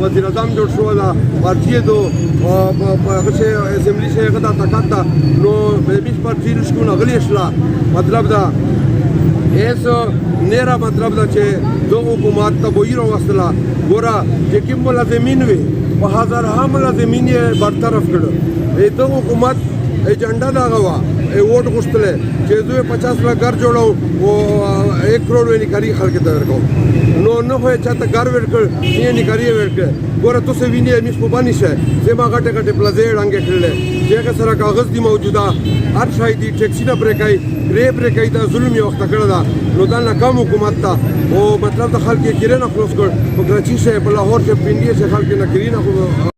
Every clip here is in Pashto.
وزیر اعظم جوړ شو دا پارټي دو هغه چې اسمبلی شي هغه دا تکاتا نو به بیس پارټي شکو غلی شلا مطلب دا ایسو نیرا مطلب دا چې دو حکومت ته ویرو وسلا ګورا چې کوم ملازمین وي په هزارها ملازمین یې برطرف کړو دو حکومت ایجنډا دا غوا ووټ غوښتل چې دوی 50 لک گھر جوړو او 1 کروڑ ویني کاری خلک ته ورکو نو نه هو چاته گھر ورکړ یې نه کاری ورکړ ګوره تاسو ویني مش په باندې شه زما غټه غټه پلازې رنګ کړل چې سره کاغذ دی موجوده هر شای دی ټیکسي نه برکای ری برکای دا ظلم یو وخت کړل دا نو دا ناکام حکومت تا او مطلب د خلک کې نه خلاص کړ په کراچي شه په لاهور شه پنډي شه خلک نه کړی نه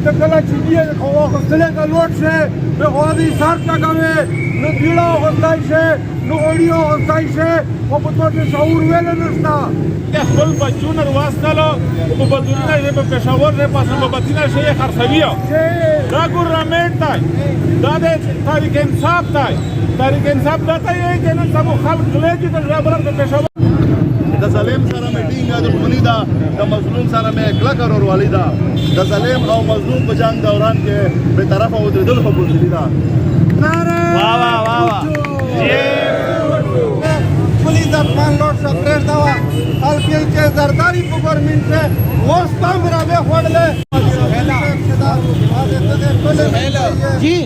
چې کله چې دې واغستلې کا لوټ شه به غوړي سر ټکاوي نو دیړه غوستای شه نو اوريو غوستای شه او په توګه شعور ویل نشته خپل بچونه واستلو په بدلونه یې په پېښور نه پاسه په بتینا شي خرڅوي دا ګورنمنت دی دا د تاریخ انصاف دی تاریخ انصاف دا ته یې چې نن سبا خلک لږه د رابر په پېښور د ظالم سره میټینګ د خونی دا د مظلوم سره مې کلک وروروالی دا د ظالم او مظلوم په جنگ دوران کې به طرفه ودرېدل خو بوزلی دا واه واه واه واه پولیس افغان لوټ شو پرېږده وه خلک یې چې زرداري په ګورمنټ کې اوس هم رابې خوړلې جی